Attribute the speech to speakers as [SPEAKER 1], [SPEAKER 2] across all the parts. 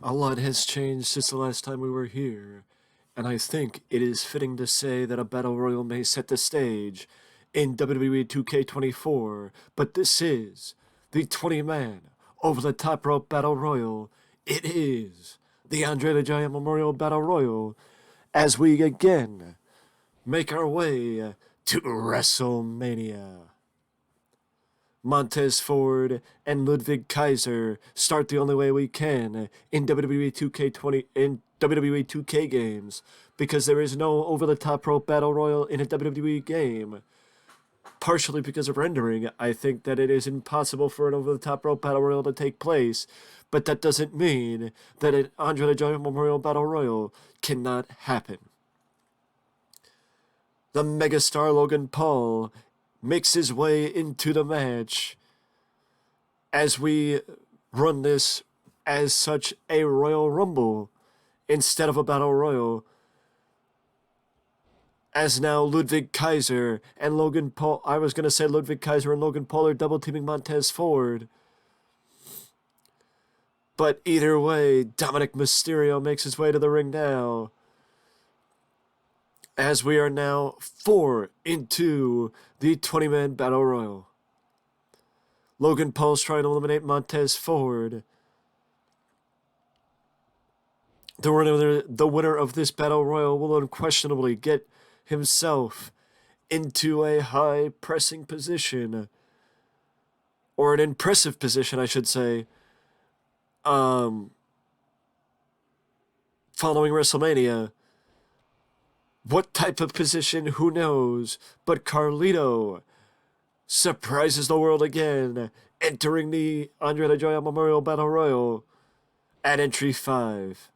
[SPEAKER 1] A lot has changed since the last time we were here, and I think it is fitting to say that a battle royal may set the stage in WWE 2k24, but this is the 20-man over-the-top rope battle royal. It is the Andre the Giant Memorial Battle Royal as we again make our way to WrestleMania. Montez Ford and Ludwig Kaiser start the only way we can in WWE 2K20 in WWE 2K games because there is no over-the-top rope battle royal in a WWE game. Partially because of rendering, I think that it is impossible for an over-the-top rope battle royal to take place, but that doesn't mean that an Andre the Giant Memorial Battle Royal cannot happen. The megastar Logan Paul makes his way into the match as we run this as such a Royal Rumble instead of a Battle Royal. As now Ludwig Kaiser and Logan Paul, I was going to say Ludwig Kaiser and Logan Paul are double teaming Montez Ford. But either way, Dominic Mysterio makes his way to the ring now. As we are now 4 into the 20-man Battle Royal. Logan Paul's trying to eliminate Montez Ford. The winner of this Battle Royal will unquestionably get himself into a high pressing position. Or an impressive position, I should say. Following WrestleMania. What type of position, who knows? But Carlito surprises the world again, entering the Andre the Giant Memorial Battle Royal at entry 5.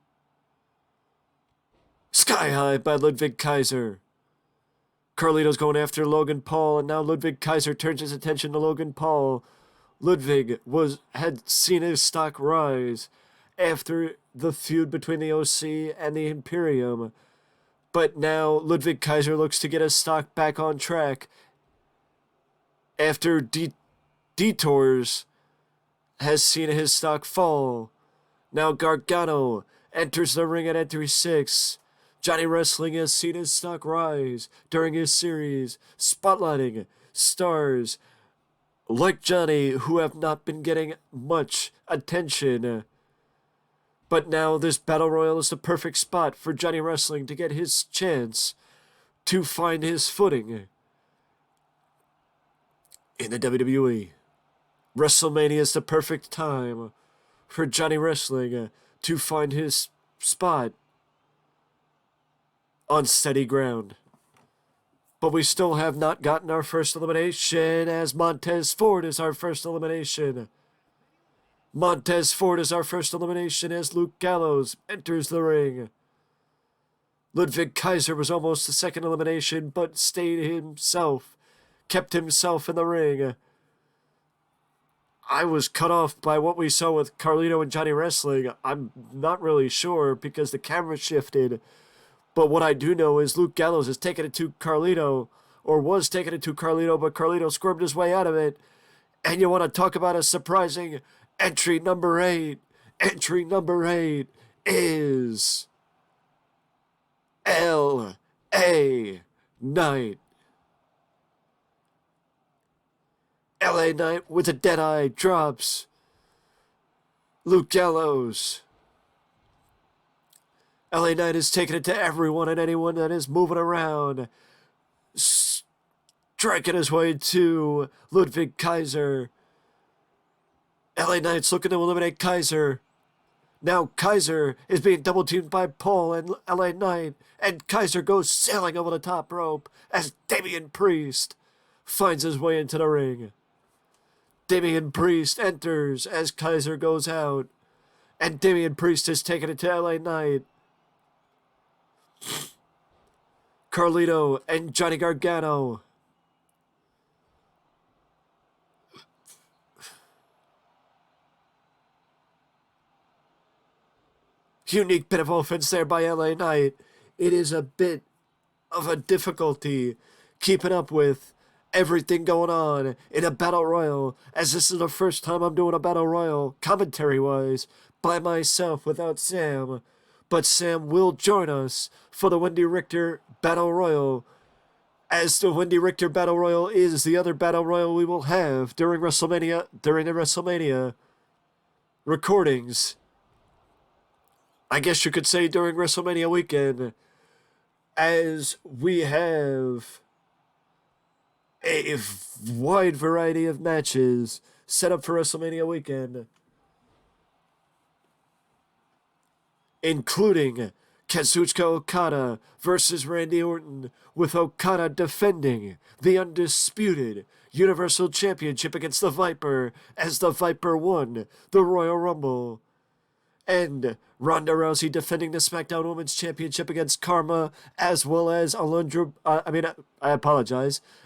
[SPEAKER 1] Sky High by Ludwig Kaiser. Carlito's going after Logan Paul, and now Ludwig Kaiser turns his attention to Logan Paul. Ludwig had seen his stock rise after the feud between the OC and the Imperium. But now Ludwig Kaiser looks to get his stock back on track after Detours has seen his stock fall. Now Gargano enters the ring at entry 6. Johnny Wrestling has seen his stock rise during his series, spotlighting stars like Johnny who have not been getting much attention. But now this Battle Royal is the perfect spot for Johnny Wrestling to get his chance to find his footing in the WWE. WrestleMania is the perfect time for Johnny Wrestling to find his spot on steady ground. But we still have not gotten our first elimination, as Montez Ford is our first elimination. Montez Ford is our first elimination as Luke Gallows enters the ring. Ludwig Kaiser was almost the second elimination, but kept himself in the ring. I was cut off by what we saw with Carlito and Johnny Wrestling. I'm not really sure because the camera shifted. But what I do know is Luke Gallows has taken it to Carlito, or was taking it to Carlito, but Carlito squirmed his way out of it. And you want to talk about a surprising entry number 8. Entry number 8 is L.A. Knight. L.A. Knight with a dead eye drops Luke Gallows. L.A. Knight is taking it to everyone and anyone that is moving around. Striking his way to Ludwig Kaiser. L.A. Knight's looking to eliminate Kaiser. Now Kaiser is being double teamed by Paul and L.A. Knight. And Kaiser goes sailing over the top rope as Damian Priest finds his way into the ring. Damian Priest enters as Kaiser goes out. And Damian Priest has taken it to L.A. Knight. Carlito and Johnny Gargano. Unique bit of offense there by L.A. Knight. It is a bit of a difficulty keeping up with everything going on in a battle royal, as this is the first time I'm doing a battle royal, commentary-wise, by myself without Sam. But Sam will join us for the Wendy Richter Battle Royal, as the Wendy Richter Battle Royal is the other Battle Royal we will have during the WrestleMania recordings. I guess you could say during WrestleMania weekend, as we have a wide variety of matches set up for WrestleMania weekend, including Kazuchika Okada versus Randy Orton, with Okada defending the undisputed Universal Championship against the Viper, as the Viper won the Royal Rumble. And Ronda Rousey defending the SmackDown Women's Championship against Karma, as well as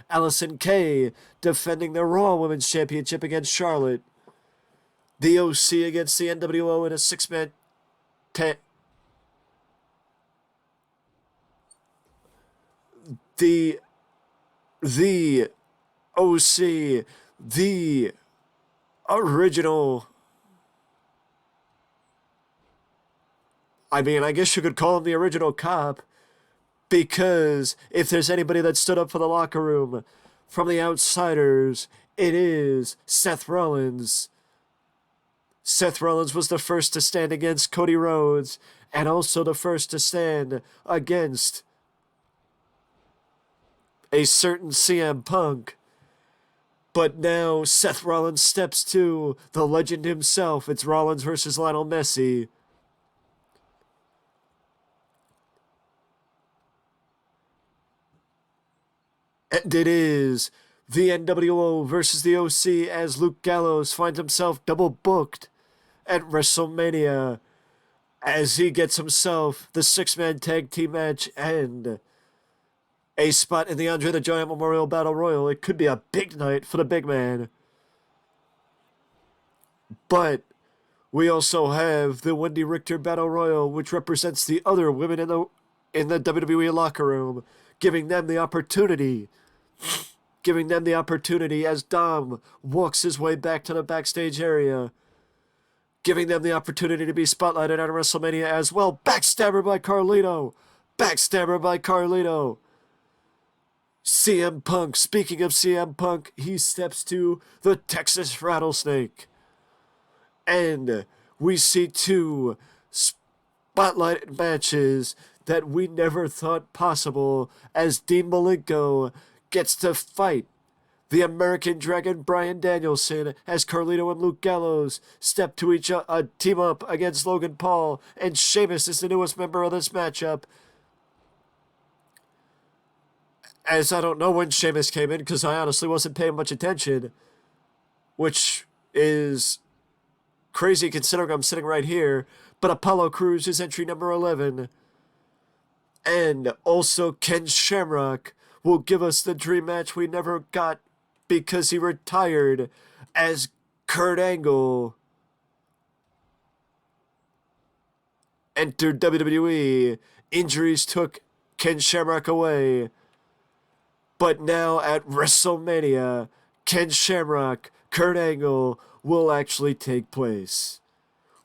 [SPEAKER 1] Allison Kay defending the Raw Women's Championship against Charlotte. The OC against the NWO in a six-man tag. The OC, the original, I guess you could call him the original cop, because if there's anybody that stood up for the locker room from the outsiders, it is Seth Rollins. Seth Rollins was the first to stand against Cody Rhodes, and also the first to stand against a certain CM Punk. But now Seth Rollins steps to the legend himself. It's Rollins versus Lionel Messi. And it is the NWO versus the OC, as Luke Gallows finds himself double booked at WrestleMania, as he gets himself the six-man tag team match and a spot in the Andre the Giant Memorial Battle Royal. It could be a big night for the big man. But we also have the Wendy Richter Battle Royal, which represents the other women in the WWE locker room, giving them the opportunity as Dom walks his way back to the backstage area, giving them the opportunity to be spotlighted on WrestleMania as well. Backstabber by Carlito. CM Punk, speaking of CM Punk, he steps to the Texas Rattlesnake. And we see two spotlight matches that we never thought possible, as Dean Malenko gets to fight the American Dragon Bryan Danielson, as Carlito and Luke Gallows step to team up against Logan Paul, and Sheamus is the newest member of this matchup. As I don't know when Sheamus came in, because I honestly wasn't paying much attention, which is crazy considering I'm sitting right here. But Apollo Crews is entry number 11. And also Ken Shamrock will give us the dream match we never got because he retired, as Kurt Angle entered WWE. Injuries took Ken Shamrock away. But now at WrestleMania, Ken Shamrock, Kurt Angle will actually take place.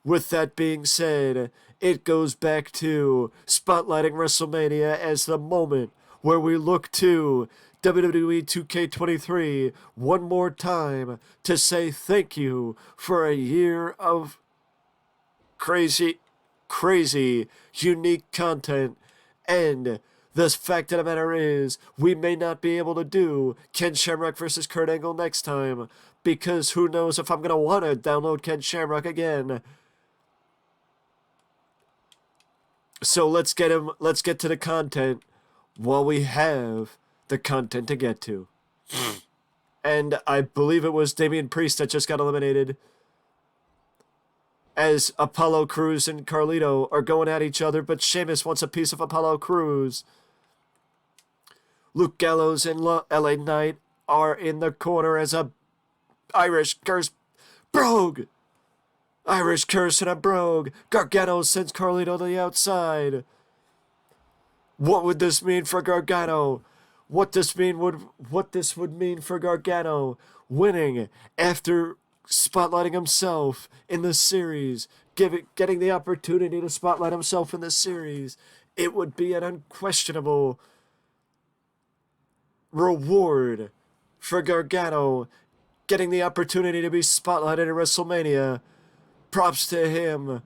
[SPEAKER 1] With that being said, it goes back to spotlighting WrestleMania as the moment where we look to WWE 2k23 one more time to say thank you for a year of crazy, unique content. And the fact of the matter is, we may not be able to do Ken Shamrock versus Kurt Angle next time, because who knows if I'm going to want to download Ken Shamrock again. So let's get to the content while we have the content to get to. And I believe it was Damian Priest that just got eliminated, as Apollo Crews and Carlito are going at each other, but Sheamus wants a piece of Apollo Crews. Luke Gallows and LA Knight are in the corner as a Irish curse brogue. Irish curse and a brogue. Gargano sends Carlito to the outside. What would this mean for Gargano? what this would mean for Gargano winning after spotlighting himself in the series, getting the opportunity to spotlight himself in the series. It would be an unquestionable reward for Gargano getting the opportunity to be spotlighted at WrestleMania. Props to him.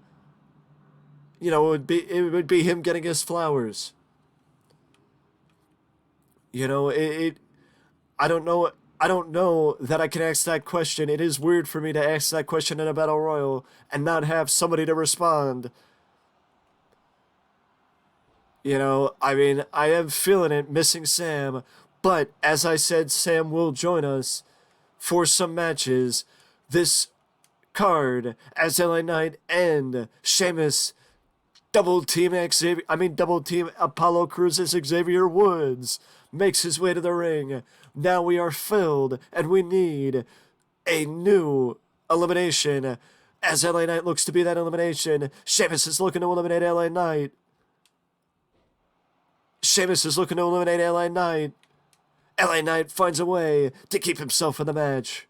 [SPEAKER 1] You know, it would be him getting his flowers. You know, I don't know. I don't know that I can ask that question. It is weird for me to ask that question in a battle royal and not have somebody to respond. You know, I mean, I am feeling it, missing Sam. But as I said, Sam will join us for some matches this card as LA Knight and Sheamus double team Apollo Crews' Xavier Woods makes his way to the ring. Now we are filled and we need a new elimination as LA Knight looks to be that elimination. Sheamus is looking to eliminate LA Knight. Sheamus is looking to eliminate LA Knight. LA Knight finds a way to keep himself in the match.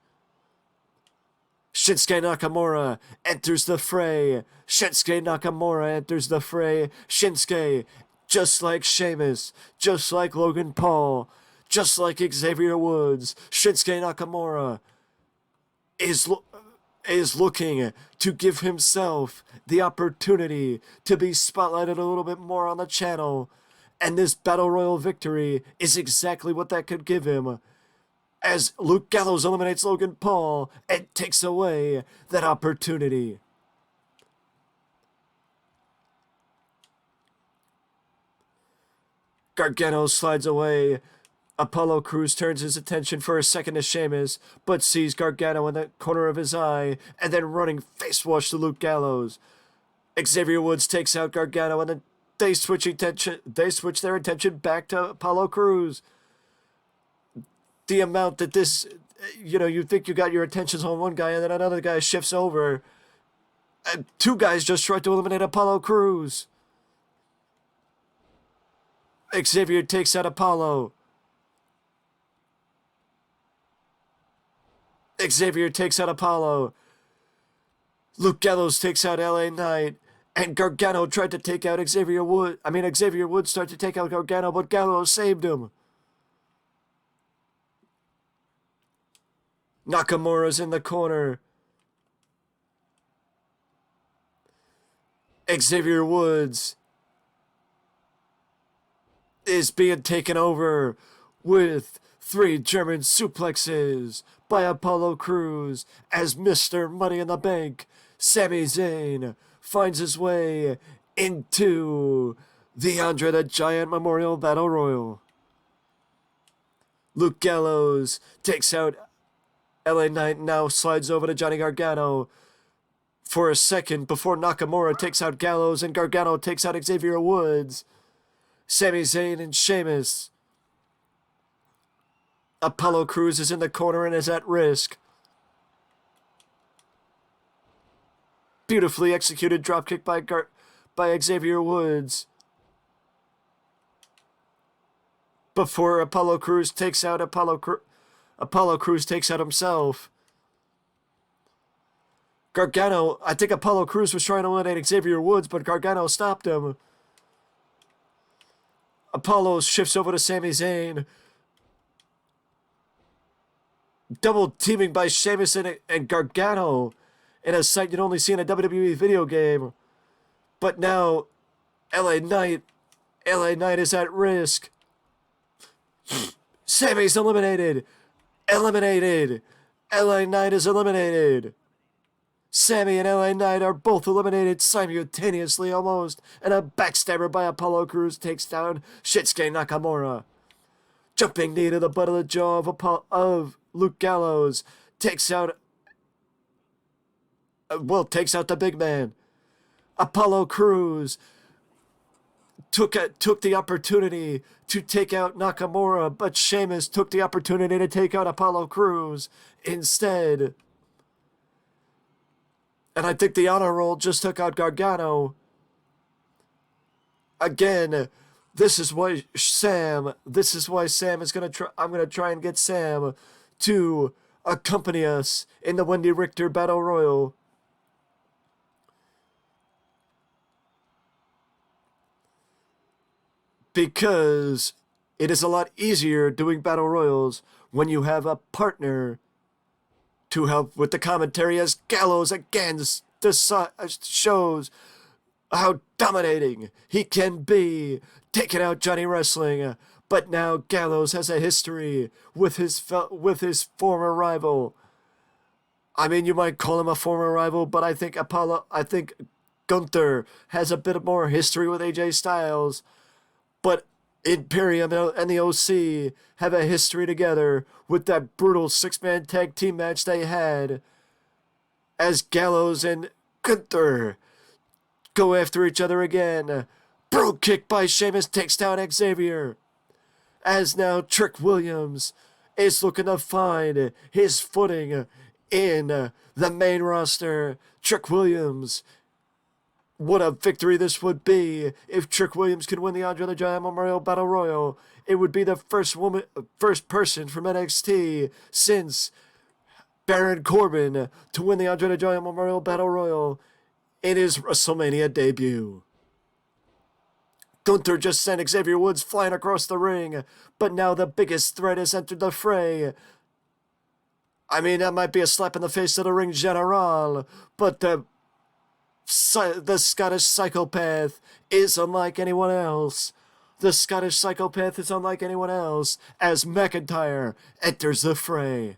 [SPEAKER 1] Shinsuke Nakamura enters the fray. Shinsuke Nakamura enters the fray. Shinsuke, just like Sheamus, just like Logan Paul, just like Xavier Woods, Shinsuke Nakamura is looking to give himself the opportunity to be spotlighted a little bit more on the channel. And this Battle Royal victory is exactly what that could give him. As Luke Gallows eliminates Logan Paul and takes away that opportunity. Gargano slides away. Apollo Crews turns his attention for a second to Sheamus, but sees Gargano in the corner of his eye, and then running face wash to Luke Gallows. Xavier Woods takes out Gargano, and then they switch their attention back to Apollo Crews. The amount that this, you know, you think you got your attentions on one guy, and then another guy shifts over. And two guys just tried to eliminate Apollo Crews. Xavier takes out Apollo. Xavier takes out Apollo. Luke Gallows takes out LA Knight. And Gargano tried to take out Xavier Woods. Xavier Woods started to take out Gargano, but Gallows saved him. Nakamura's in the corner. Xavier Woods is being taken over with 3 German suplexes by Apollo Crews as Mr. Money in the Bank, Sami Zayn, finds his way into the Andre the Giant Memorial Battle Royal. Luke Gallows takes out LA Knight, now slides over to Johnny Gargano for a second before Nakamura takes out Gallows and Gargano takes out Xavier Woods. Sami Zayn and Sheamus. Apollo Crews is in the corner and is at risk. Beautifully executed dropkick by Xavier Woods. Before Apollo Crews takes out Apollo Crews takes out himself. Gargano, I think Apollo Crews was trying to eliminate Xavier Woods, but Gargano stopped him. Apollo shifts over to Sami Zayn. Double teaming by Sheamus and Gargano in a sight you'd only see in a WWE video game. But now, LA Knight is at risk. Sami's eliminated. LA Knight is eliminated. Sami and LA Knight are both eliminated simultaneously almost, and a backstabber by Apollo Crews takes down Shinsuke Nakamura. Jumping knee to the butt of the jaw of Luke Gallows takes out the big man. Apollo Crews took the opportunity to take out Nakamura, but Sheamus took the opportunity to take out Apollo Crews instead. And I think the honor roll just took out Gargano. Again, This is why Sam is gonna try. I'm gonna try and get Sam to accompany us in the Wendy Richter Battle Royal. Because it is a lot easier doing Battle Royals when you have a partner to help with the commentary, as Gallows again shows how dominating he can be, taking out Johnny Wrestling. But now Gallows has a history with his former rival. I mean, you might call him a former rival, but I think Gunther has a bit more history with AJ Styles. But Imperium and the OC have a history together with that brutal six-man tag team match they had, as Gallows and Gunther go after each other again. Brogue kick by Sheamus takes down Xavier. As now Trick Williams is looking to find his footing in the main roster. Trick Williams, what a victory this would be if Trick Williams could win the Andre the Giant Memorial Battle Royal. It would be the first person from NXT since Baron Corbin to win the Andre the Giant Memorial Battle Royal in his WrestleMania debut. Gunther just sent Xavier Woods flying across the ring, but now the biggest threat has entered the fray. I mean, that might be a slap in the face to the ring general, but the Scottish psychopath is unlike anyone else. The Scottish psychopath is unlike anyone else as McIntyre enters the fray.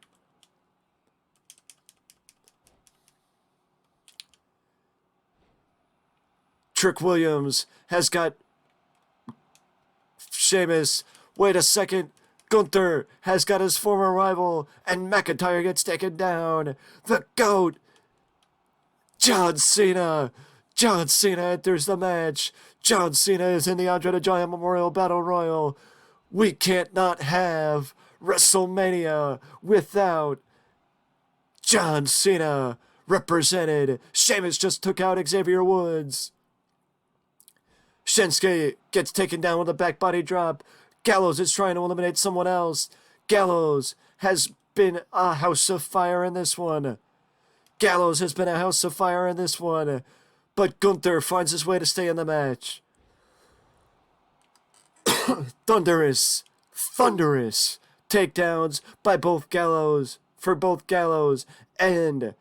[SPEAKER 1] Trick Williams has got Sheamus. Wait a second. Gunther has got his former rival, and McIntyre gets taken down. The GOAT, John Cena. John Cena enters the match. John Cena is in the Andre the Giant Memorial Battle Royal. We can't not have WrestleMania without John Cena represented. Sheamus just took out Xavier Woods. Shinsuke gets taken down with a back body drop. Gallows is trying to eliminate someone else. Gallows has been a house of fire in this one. Gallows has been a house of fire in this one. But Gunther finds his way to stay in the match. Thunderous takedowns by both Gallows, and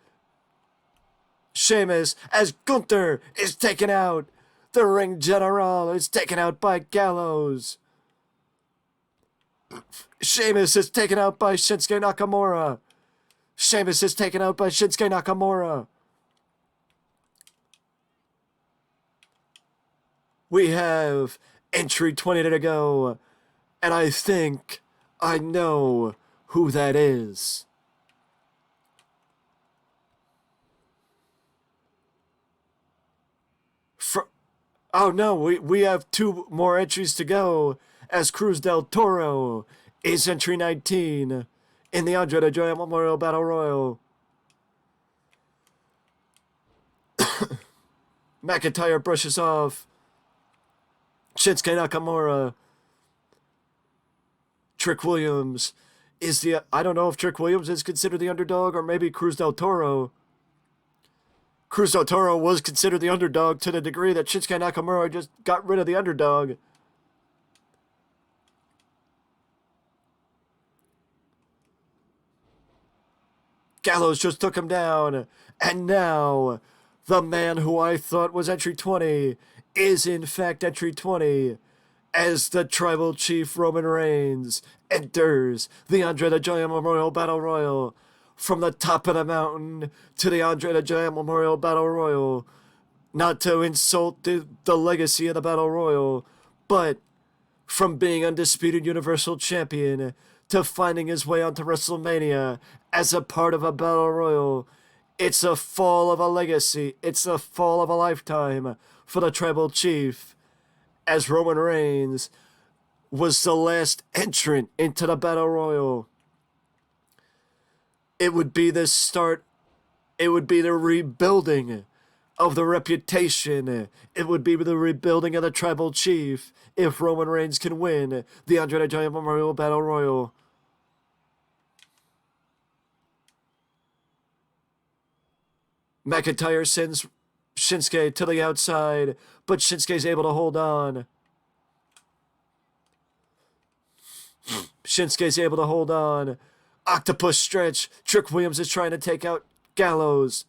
[SPEAKER 1] Sheamus, as Gunther is taken out. The ring general is taken out by Gallows. Sheamus is taken out by Shinsuke Nakamura. We have entry 20 to go, and I think I know who that is. Oh no, we have two more entries to go, as Cruz del Toro is entry 19 in the Andre the Giant Memorial Battle Royal. McIntyre brushes off Shinsuke Nakamura. Trick Williams is I don't know if Trick Williams is considered the underdog, or maybe Cruz del Toro. Cruz del Toro was considered the underdog to the degree that Shinsuke Nakamura just got rid of the underdog. Gallows just took him down. And now, the man who I thought was entry 20 is in fact entry 20, as the Tribal Chief Roman Reigns enters the Andre the Giant Memorial Battle Royal. From the top of the mountain to the Andre the Giant Memorial Battle Royal. Not to insult the legacy of the Battle Royal, but from being undisputed Universal Champion to finding his way onto WrestleMania as a part of a Battle Royal. It's a fall of a legacy. It's a fall of a lifetime for the Tribal Chief, as Roman Reigns was the last entrant into the Battle Royal. It would be the start. It would be the rebuilding of the reputation. It would be the rebuilding of the Tribal Chief if Roman Reigns can win the Andre the Giant Memorial Battle Royal. McIntyre sends Shinsuke to the outside, but Shinsuke's able to hold on. Shinsuke's able to hold on. Octopus stretch. Trick Williams is trying to take out Gallows.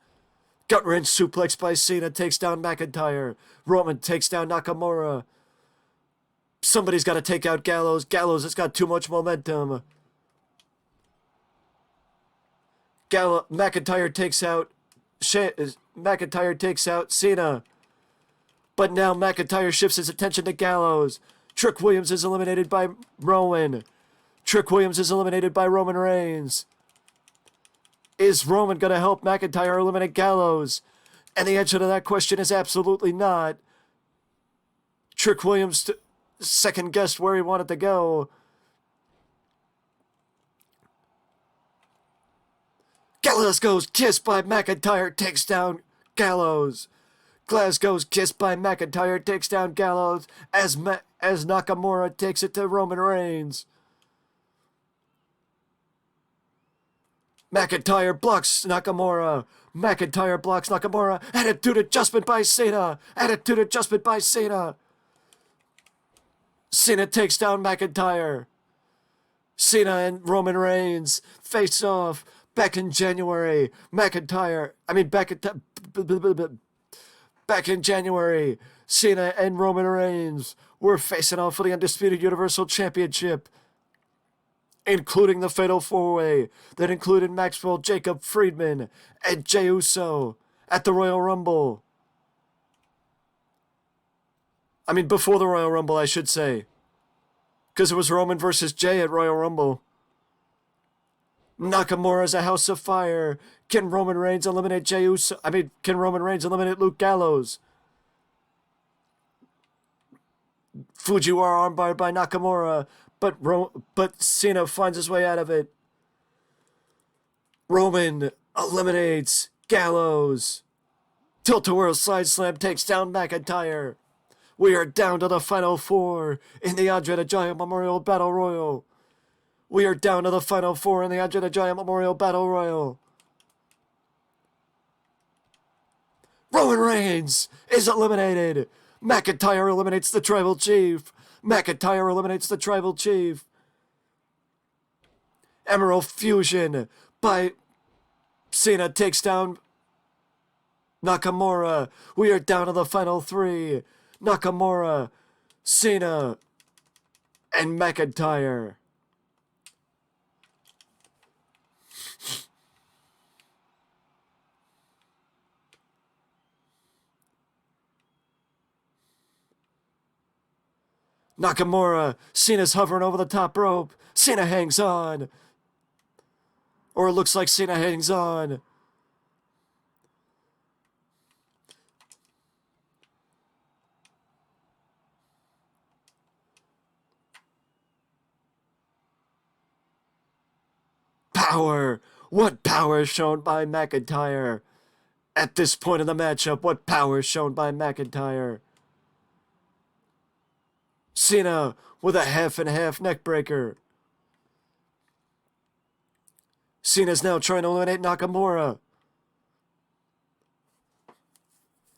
[SPEAKER 1] Gut wrench suplex by Cena takes down McIntyre. Roman takes down Nakamura. Somebody's got to take out Gallows. Gallows has got too much momentum. McIntyre takes out Cena. But now McIntyre shifts his attention to Gallows. Trick Williams is eliminated by Rowan. Trick Williams is eliminated by Roman Reigns. Is Roman going to help McIntyre eliminate Gallows? And the answer to that question is absolutely not. Trick Williams second guessed where he wanted to go. Glasgow's kiss by McIntyre takes down Gallows. Glasgow's kiss by McIntyre takes down Gallows as Nakamura takes it to Roman Reigns. McIntyre blocks Nakamura. McIntyre blocks Nakamura. Attitude adjustment by Cena. Attitude adjustment by Cena. Cena takes down McIntyre. Cena and Roman Reigns face off back in January. Back in January, Cena and Roman Reigns were facing off for the Undisputed Universal Championship, including the Fatal 4-Way that included Maxwell Jacob Friedman and Jey Uso at the Royal Rumble. Before the Royal Rumble, I should say. Because it was Roman versus Jey at Royal Rumble. Nakamura's a house of fire. Can Roman Reigns eliminate Jey Uso? Can Roman Reigns eliminate Luke Gallows? Fujiwara armbar by Nakamura, but Cena finds his way out of it. Roman eliminates Gallows. Tilt-a-whirl slide slam takes down McIntyre. We are down to the final four in the Andre the Giant Memorial Battle Royal. We are down to the final four in the Andre the Giant Memorial Battle Royal. Roman Reigns is eliminated. McIntyre eliminates the Tribal Chief. McIntyre eliminates the Tribal Chief. Emerald Fusion by Cena takes down Nakamura. We are down to the final three. Nakamura, Cena, and McIntyre. Nakamura, Cena's hovering over the top rope. Cena hangs on. Or it looks like Cena hangs on. Power! What power is shown by McIntyre? At this point in the matchup, what power is shown by McIntyre? Cena with a half and half neck breaker. Cena's now trying to eliminate Nakamura.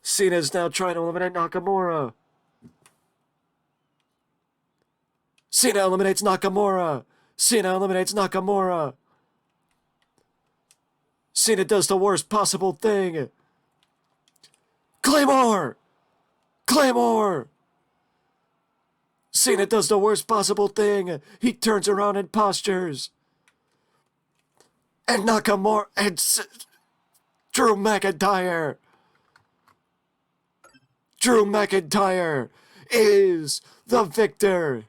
[SPEAKER 1] Cena's now trying to eliminate Nakamura. Cena eliminates Nakamura. Cena eliminates Nakamura. Cena does the worst possible thing. Claymore! Claymore! Cena does the worst possible thing. He turns around and postures. And Nakamura and Drew McIntyre. Drew McIntyre is the victor.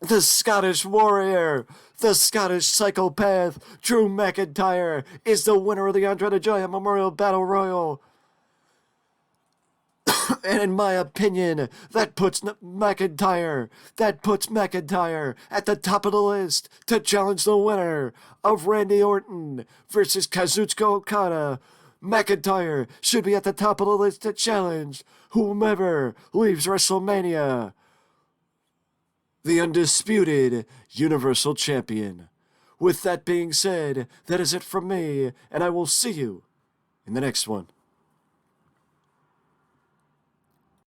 [SPEAKER 1] The Scottish Warrior, the Scottish Psychopath, Drew McIntyre is the winner of the Andre the Giant Memorial Battle Royal. And in my opinion, that puts McIntyre at the top of the list to challenge the winner of Randy Orton versus Kazuchika Okada McIntyre should be at the top of the list to challenge whomever leaves WrestleMania. The undisputed Universal Champion. With that being said, that is it from me, and I will see you in the next one.